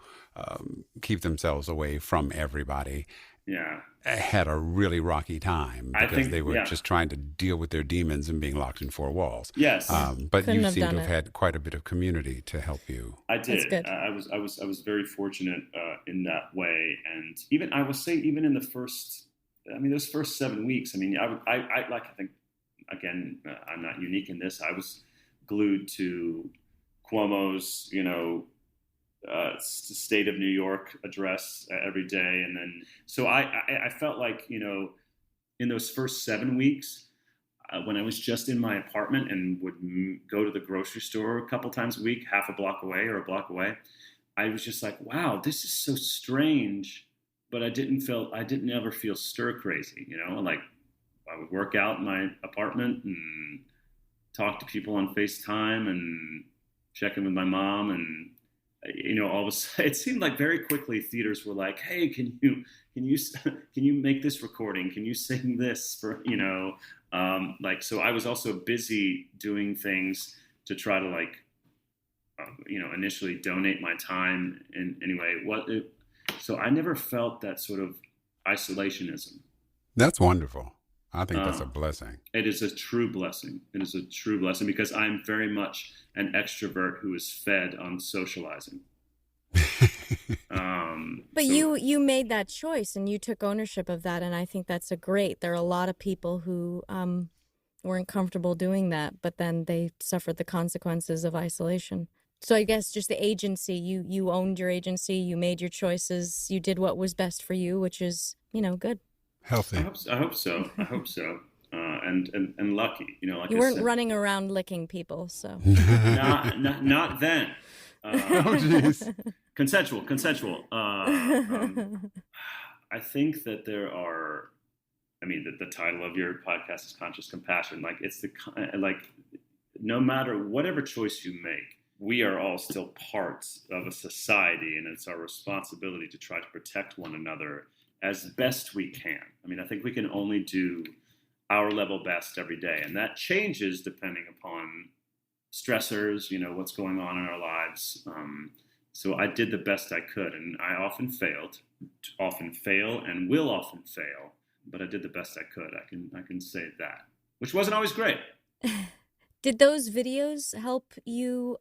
[SPEAKER 1] keep themselves away from everybody
[SPEAKER 3] Yeah,
[SPEAKER 1] had a really rocky time
[SPEAKER 3] I
[SPEAKER 1] because
[SPEAKER 3] think
[SPEAKER 1] they were
[SPEAKER 3] yeah.
[SPEAKER 1] just trying to deal with their demons and being locked in four walls.
[SPEAKER 2] yeah,
[SPEAKER 3] Yes,
[SPEAKER 1] But
[SPEAKER 2] couldn't
[SPEAKER 1] you
[SPEAKER 2] have
[SPEAKER 1] seem to
[SPEAKER 2] done
[SPEAKER 1] have
[SPEAKER 2] it.
[SPEAKER 1] had quite a bit of community to help you.
[SPEAKER 3] I
[SPEAKER 2] That's
[SPEAKER 3] did.
[SPEAKER 2] good.
[SPEAKER 3] I was very fortunate in that way, and even I will say, even in the first, I mean, those first 7 weeks. I mean, I like. I think again, I'm not unique in this. I was glued to Cuomo's, you know, state of New York address every day, and then so I felt like, you know, in those first 7 weeks. When I was just in my apartment and would go to the grocery store a couple times a week, half a block away or a block away, I was just like, wow, this is so strange. But I didn't ever feel stir crazy, you know, like I would work out in my apartment and talk to people on FaceTime and check in with my mom. And, you know, all of a sudden, it seemed like very quickly theaters were like, hey, can you make this recording? Can you sing this for, you know, like, so I was also busy doing things to try to like, you know, initially donate my time in anyway. So I never felt that sort of isolationism.
[SPEAKER 1] That's wonderful. I think that's a
[SPEAKER 3] Uh,
[SPEAKER 1] blessing.
[SPEAKER 3] it is a true blessing. It is a true blessing because I'm very much an extrovert who is fed on socializing.
[SPEAKER 2] But
[SPEAKER 3] So
[SPEAKER 2] you made that choice and you took ownership of that, and I think that's a great. There are a lot of people who weren't comfortable doing that, but then they suffered the consequences of isolation. So I guess just the agency, you owned your agency, you made your choices, you did what was best for you, which is, good.
[SPEAKER 1] Healthy.
[SPEAKER 3] I hope so. I hope so. And lucky, you know, like
[SPEAKER 2] You
[SPEAKER 3] I
[SPEAKER 2] weren't
[SPEAKER 3] said,
[SPEAKER 2] running around licking people, so.
[SPEAKER 3] not then.
[SPEAKER 1] Oh, jeez.
[SPEAKER 3] Consensual. I think that there are. I mean, the title of your podcast is Conscious Compassion. Like it's like no matter whatever choice you make, we are all still parts of a society, and it's our responsibility to try to protect one another as best we can. I mean, I think we can only do our level best every day, and that changes depending upon stressors, what's going on in our lives. So I did the best I could, and I often fail, and will often fail, but I did the best I could. I can say that, which wasn't always great.
[SPEAKER 2] Did those videos help you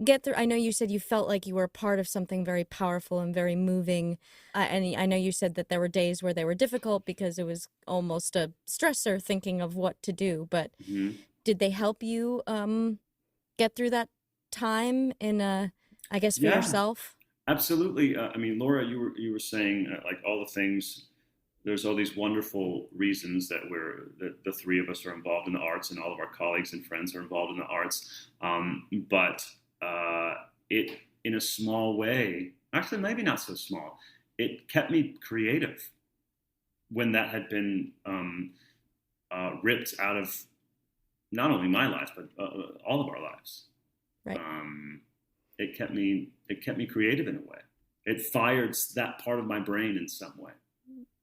[SPEAKER 2] get through? I know you said you felt like you were a part of something very powerful and very moving. And I know you said that there were days where they were difficult because it was almost a stressor thinking of what to do. But did they help you get through that time I guess, for yourself?
[SPEAKER 3] Absolutely. I mean, Laura, you were saying like all the things. There's all these wonderful reasons that the three of us are involved in the arts, and all of our colleagues and friends are involved in the arts. But it, in a small way, actually maybe not so small, it kept me creative when that had been ripped out of not only my life but all of our lives.
[SPEAKER 2] Right.
[SPEAKER 3] It kept me creative in a way. It fired that part of my brain in some way.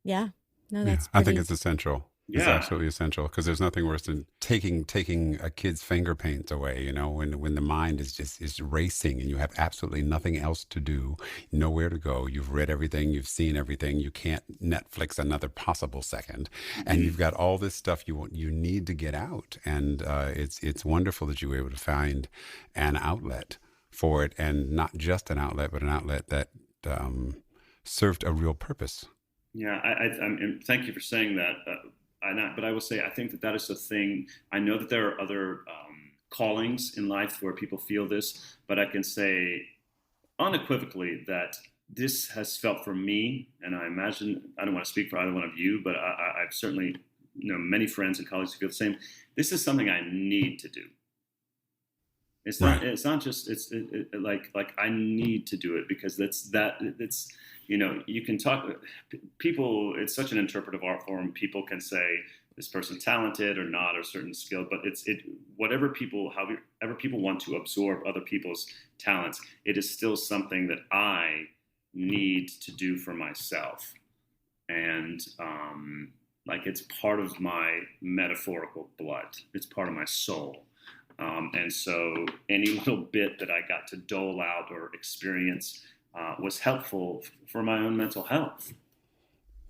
[SPEAKER 2] Yeah. No, that's
[SPEAKER 1] I think it's essential.
[SPEAKER 3] Yeah.
[SPEAKER 1] It's absolutely essential, because there's nothing worse than taking a kid's finger paint away, when the mind is racing and you have absolutely nothing else to do, nowhere to go. You've read everything, you've seen everything, you can't Netflix another possible second, and you've got all this stuff you need to get out. And it's wonderful that you were able to find an outlet for it, and not just an outlet, but an outlet that served a real purpose.
[SPEAKER 3] Yeah, and thank you for saying that. But I will say, I think that is the thing. I know that there are other callings in life where people feel this, but I can say unequivocally that this has felt for me, and I imagine, I don't want to speak for either one of you, but I've certainly many friends and colleagues who feel the same. This is something I need to do. It's not. Right. It's not just. It's like I need to do it because it's. You can talk. People. It's such an interpretive art form. People can say this person's talented or not, or certain skill, but however people want to absorb other people's talents. It is still something that I need to do for myself, and it's part of my metaphorical blood. It's part of my soul. And so any little bit that I got to dole out or experience was helpful for my own mental health.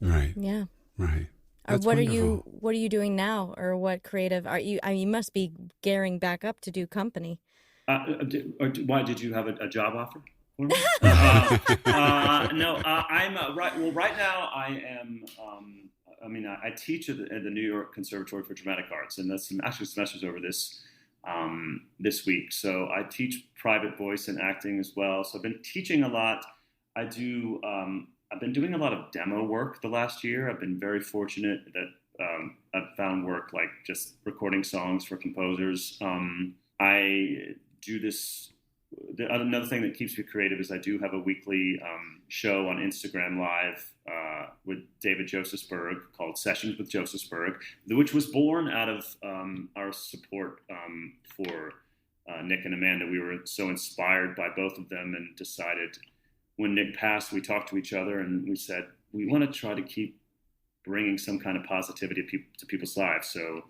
[SPEAKER 1] Right.
[SPEAKER 2] Yeah.
[SPEAKER 1] Right.
[SPEAKER 2] Or what are you doing now, or what creative are you? I mean, you must be gearing back up to do company.
[SPEAKER 3] Why did you have a job offer? No. I'm right. Well, right now I am. I teach at the New York Conservatory for Dramatic Arts, and that's actually semesters over this week. So I teach private voice and acting as well. So I've been teaching a lot. I've been doing a lot of demo work the last year. I've been very fortunate that I've found work like just recording songs for composers. I do this. Another thing that keeps me creative is I do have a weekly show on Instagram Live with David Josephsberg called Sessions with Josephsberg, which was born out of our support for Nick and Amanda. We were so inspired by both of them and decided when Nick passed, we talked to each other and we said, we want to try to keep bringing some kind of positivity to people's lives. So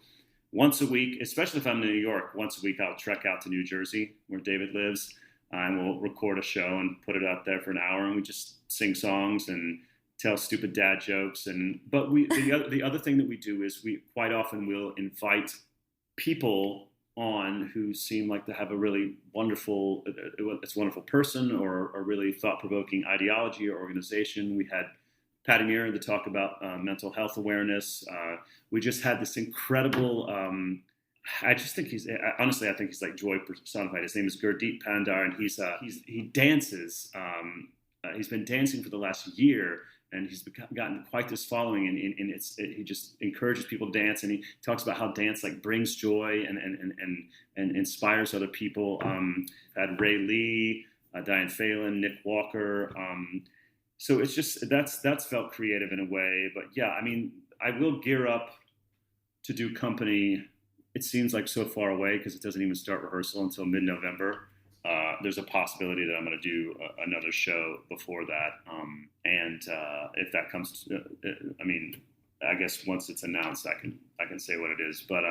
[SPEAKER 3] once a week, especially if I'm in New York, once a week I'll trek out to New Jersey where David lives, and we'll record a show and put it out there for an hour, and we just sing songs and tell stupid dad jokes. But the other thing that we do is we quite often will invite people on who seem like to have a really wonderful person or a really thought-provoking ideology or organization. We had Patty Muir to talk about mental health awareness. We just had this incredible. I think he's like joy personified. His name is Gurdeep Pandar, and he dances. He's been dancing for the last year, and he's gotten quite this following. And he just encourages people to dance, and he talks about how dance brings joy and inspires other people. Had Ray Lee, Diane Phelan, Nick Walker. So it's just that's felt creative in a way. But yeah, I mean, I will gear up to do company it seems like so far away because it doesn't even start rehearsal until mid-November. There's a possibility that I'm going to do another show before that. And if that comes, I mean, I guess once it's announced, I can say what it is. But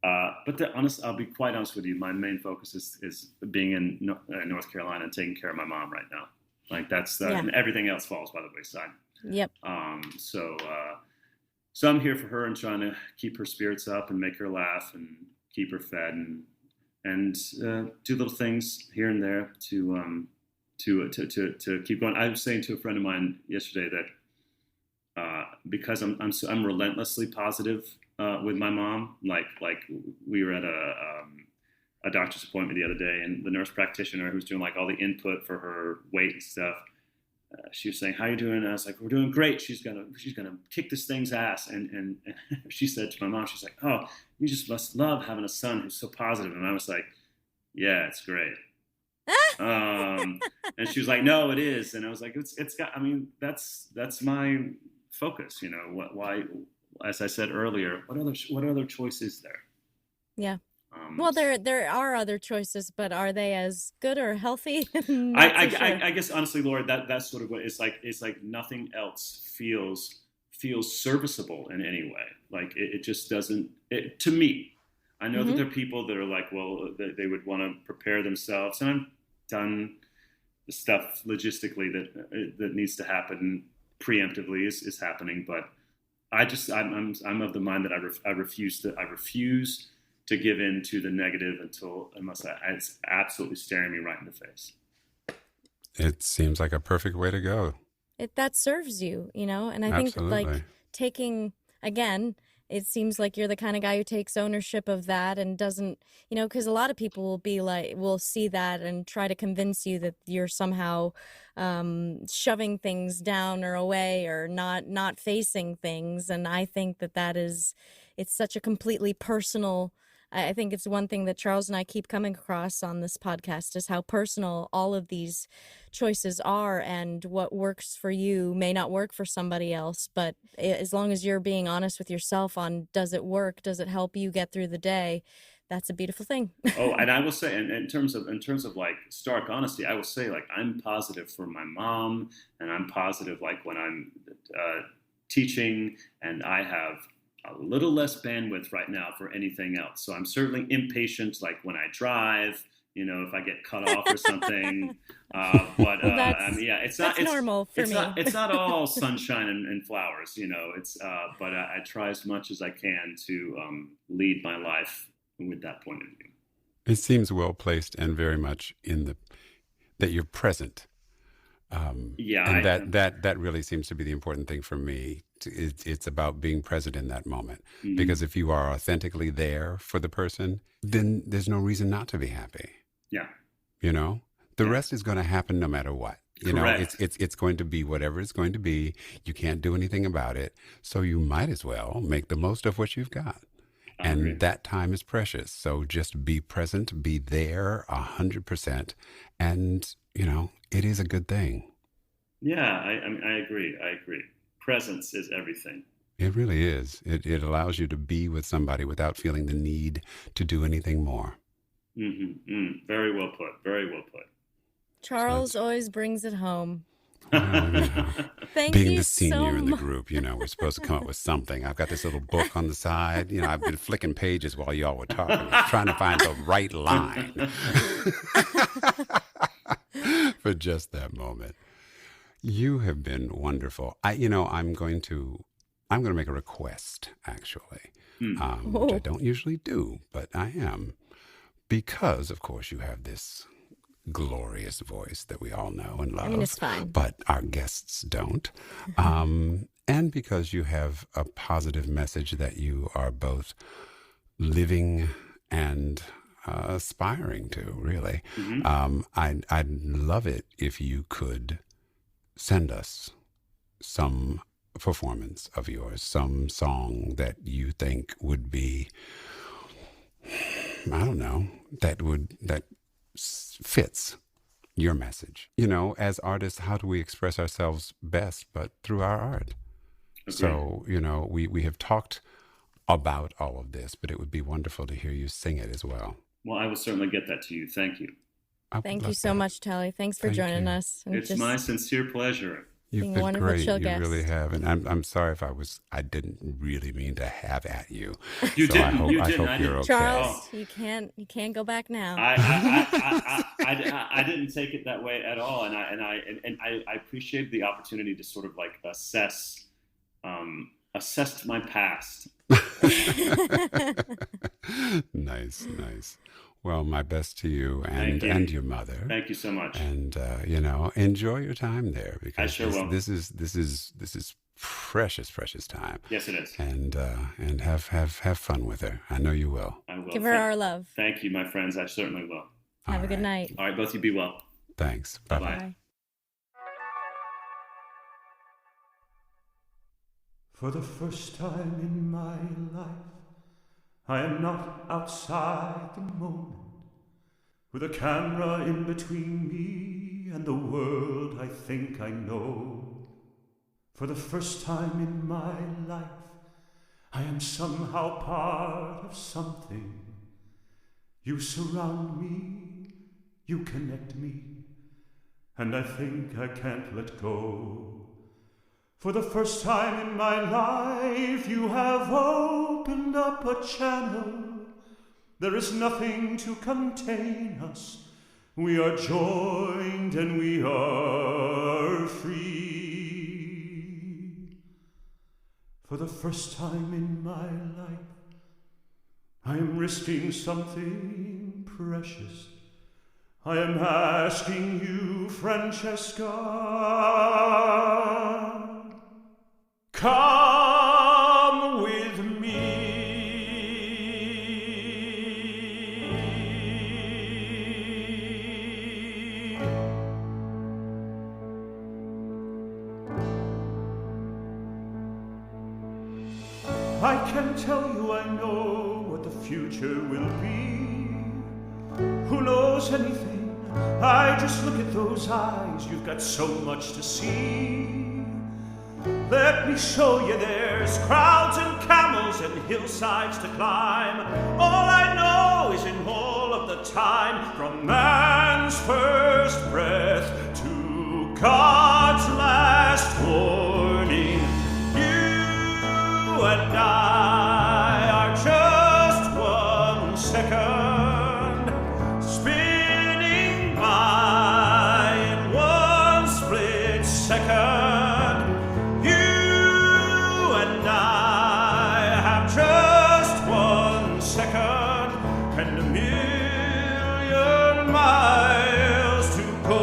[SPEAKER 3] I'll be quite honest with you. My main focus is being in North Carolina and taking care of my mom right now. Like that's and everything else falls by the wayside.
[SPEAKER 2] Yep.
[SPEAKER 3] So I'm here for her and trying to keep her spirits up and make her laugh and keep her fed and do little things here and there to keep going. I was saying to a friend of mine yesterday that because I'm relentlessly positive with my mom. Like we were at a doctor's appointment the other day, and the nurse practitioner who's doing like all the input for her weight and stuff. She was saying, "How you doing?" And I was like, "We're doing great. She's gonna kick this thing's ass." And she said to my mom, she's like, "Oh, you just must love having a son who's so positive." And I was like, "Yeah, it's great." And she was like, "No, it is." And I was like, "It's got. I mean, that's my focus. You know, why? As I said earlier, what other choice is there?"
[SPEAKER 2] Yeah. Well, there are other choices, but are they as good or healthy?
[SPEAKER 3] I guess honestly, Laura, that's sort of what it's like. It's like nothing else feels serviceable in any way. Like it just doesn't. To me, I know that there are people that are like, well, they would want to prepare themselves, and I've done the stuff logistically that needs to happen preemptively is happening. But I'm of the mind that I refuse to give in to the negative unless it's absolutely staring me right in the face.
[SPEAKER 1] It seems like a perfect way to go.
[SPEAKER 2] That serves you, you know? And I think like taking, again, it seems like you're the kind of guy who takes ownership of that and doesn't, you know, because a lot of people will see that and try to convince you that you're somehow shoving things down or away or not facing things. And I think it's such a completely personal. I think it's one thing that Charles and I keep coming across on this podcast is how personal all of these choices are, and what works for you may not work for somebody else. But as long as you're being honest with yourself on does it work, does it help you get through the day, that's a beautiful thing.
[SPEAKER 3] Oh, and I will say, in terms of like stark honesty, I will say like I'm positive for my mom, and I'm positive like when I'm teaching, and I have a little less bandwidth right now for anything else. So I'm certainly impatient, like when I drive, you know, if I get cut off or something. But I mean, yeah, it's normal for me. It's not all sunshine and flowers, you know. But I try as much as I can to lead my life with that point of view.
[SPEAKER 1] It seems well placed and very much that you're present. And that really seems to be the important thing for me. It's about being present in that moment, because if you are authentically there for the person, then there's no reason not to be happy.
[SPEAKER 3] Yeah.
[SPEAKER 1] You know, the rest is going to happen no matter what. You
[SPEAKER 3] Correct.
[SPEAKER 1] know, it's going to be whatever it's going to be. You can't do anything about it. So you might as well make the most of what you've got. And that time is precious. So just be present, be there 100%. And, you know, it is a good thing.
[SPEAKER 3] Yeah, I agree. Presence is everything.
[SPEAKER 1] It really is. It allows you to be with somebody without feeling the need to do anything more.
[SPEAKER 3] Very well put. Very well put.
[SPEAKER 2] Charles always brings it home.
[SPEAKER 1] Thank Being you the senior in the group, you know, we're supposed to come up with something. I've got this little book on the side. You know, I've been flicking pages while y'all were talking, trying to find the right line for just that moment. You have been wonderful. I'm going to make a request, actually, which I don't usually do, but I am, because, of course, you have this glorious voice that we all know and love.
[SPEAKER 2] I mean, it's fine.
[SPEAKER 1] But our guests don't. And because you have a positive message that you are both living and aspiring to, really. I'd love it if you could send us some performance of yours, some song that you think would be, I don't know, that fits your message. You know, as artists, how do we express ourselves best but through our art? Okay. So, you know, we have talked about all of this, but it would be wonderful to hear you sing it as well.
[SPEAKER 3] Well, I will certainly get that to you. Thank you.
[SPEAKER 1] I would
[SPEAKER 2] Thank you
[SPEAKER 1] love
[SPEAKER 2] so
[SPEAKER 1] that.
[SPEAKER 2] much, Tally. Thanks for
[SPEAKER 1] Thank
[SPEAKER 2] joining
[SPEAKER 1] you.
[SPEAKER 2] us. And
[SPEAKER 3] It's
[SPEAKER 2] just
[SPEAKER 3] my sincere pleasure.
[SPEAKER 1] You've
[SPEAKER 2] being a
[SPEAKER 1] been
[SPEAKER 2] wonderful
[SPEAKER 1] great.
[SPEAKER 2] show
[SPEAKER 1] You
[SPEAKER 2] guest.
[SPEAKER 1] really have, and I'm sorry if I didn't really mean to have at you.
[SPEAKER 3] You
[SPEAKER 1] So
[SPEAKER 3] didn't.
[SPEAKER 1] I hope,
[SPEAKER 3] You
[SPEAKER 1] I
[SPEAKER 3] didn't.
[SPEAKER 1] hope
[SPEAKER 3] I
[SPEAKER 1] you're
[SPEAKER 3] didn't.
[SPEAKER 1] okay.
[SPEAKER 2] Charles, you can't go back now.
[SPEAKER 3] I didn't take it that way at all, and I appreciate the opportunity to sort of like assessed my past.
[SPEAKER 1] Nice. Well, my best to you
[SPEAKER 3] Thank you.
[SPEAKER 1] and your mother.
[SPEAKER 3] Thank you so much.
[SPEAKER 1] And enjoy your time there, because
[SPEAKER 3] I sure will.
[SPEAKER 1] this is precious time.
[SPEAKER 3] Yes, it is.
[SPEAKER 1] And have fun with her. I know you will.
[SPEAKER 3] I will.
[SPEAKER 2] Give her our love.
[SPEAKER 3] Thank you, my friends. I certainly will.
[SPEAKER 2] Have
[SPEAKER 1] All
[SPEAKER 2] a good
[SPEAKER 1] right.
[SPEAKER 2] night.
[SPEAKER 3] All right, both of you be well.
[SPEAKER 1] Thanks. Bye
[SPEAKER 3] Bye-bye.
[SPEAKER 2] Bye.
[SPEAKER 4] For the first time in my life, I am not outside the moment, with a camera in between me and the world I think I know. For the first time in my life, I am somehow part of something. You surround me, you connect me, and I think I can't let go. For the first time in my life, you have opened up a channel. There is nothing to contain us. We are joined and we are free. For the first time in my life, I am risking something precious. I am asking you, Francesca, come with me. I can tell you I know what the future will be. Who knows anything? I just look at those eyes. You've got so much to see. Let me show you there's crowds and camels and hillsides to climb. All I know is in all of the time, from man's first breath to God's last warning, you and I are just 1 second spinning by in 1 split second. You and I have just 1 second and a million miles to go.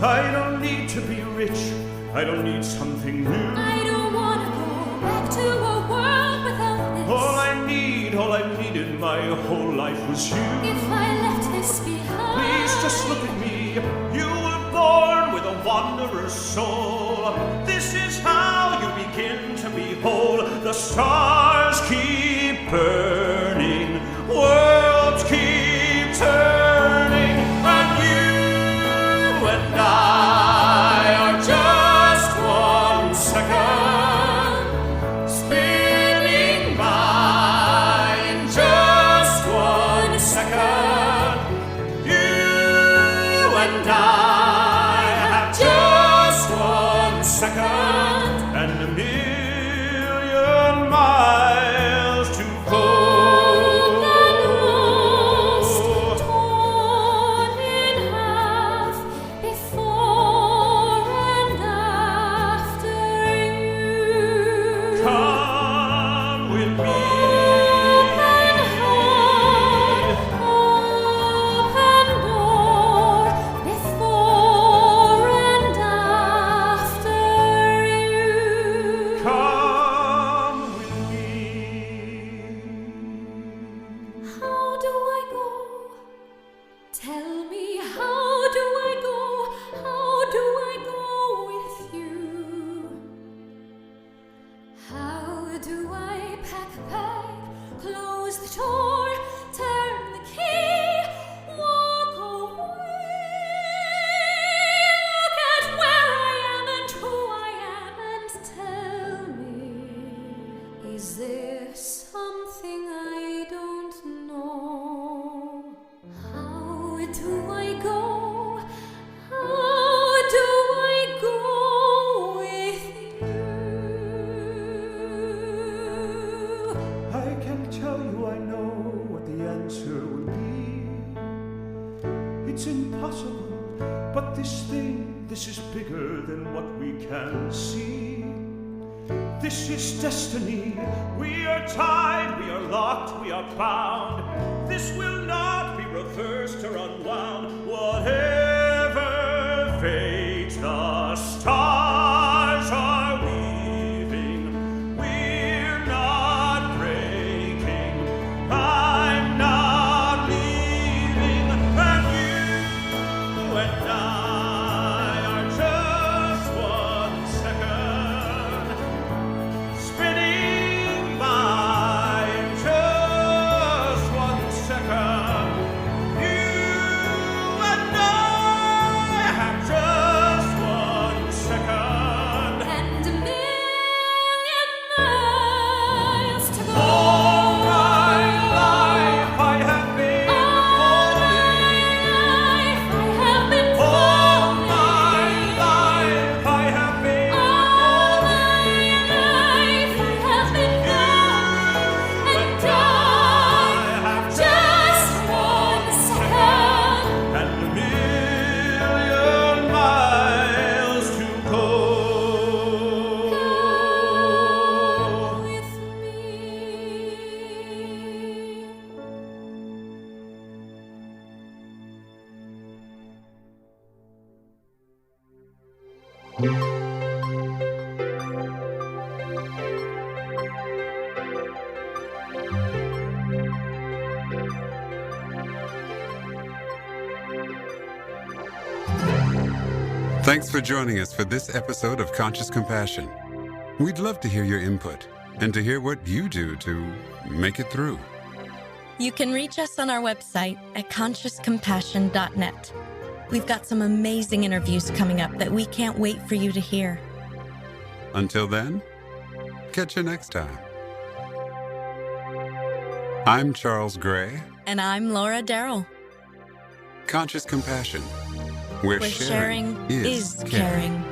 [SPEAKER 4] I don't need to be rich. I don't need something new.
[SPEAKER 5] I don't want to go back to a world without this.
[SPEAKER 4] All I needed my whole life was you.
[SPEAKER 5] If I left this behind,
[SPEAKER 4] Please just look at me. You were born with a wanderer's soul. This is how you begin to be whole. The stars keep burning, worlds keep turning, and you and I are just 1 second spinning by in just 1 second. You and I have just 1 second and a million miles to go.
[SPEAKER 5] that do I go? How do I go with you?
[SPEAKER 4] I can't tell you I know what the answer will be. It's impossible, but this is bigger than what we can see. This is destiny. We are tied, we are locked, we are bound. This will not be reversed or unwound. Whatever fate the stars are weaving, we're not breaking. I'm not leaving, and you and I are just 1 second spinning by in just 1 second. You and I have just 1 second.
[SPEAKER 5] And a million miles to go.
[SPEAKER 4] All my life I have been falling.
[SPEAKER 5] I have been
[SPEAKER 4] All
[SPEAKER 5] falling.
[SPEAKER 4] my life I have been
[SPEAKER 5] All my
[SPEAKER 4] falling.
[SPEAKER 5] life I have been falling. And I
[SPEAKER 4] have
[SPEAKER 5] just 1 second.
[SPEAKER 4] and a million miles to go.
[SPEAKER 5] With me.
[SPEAKER 1] Thanks for joining us for this episode of Conscious Compassion. We'd love to hear your input and to hear what you do to make it through.
[SPEAKER 2] You can reach us on our website at consciouscompassion.net. We've got some amazing interviews coming up that we can't wait for you to hear.
[SPEAKER 1] Until then, catch you next time. I'm Charles Gray.
[SPEAKER 2] And I'm Laura Darrell.
[SPEAKER 1] Conscious Compassion, where
[SPEAKER 2] Where sharing is caring.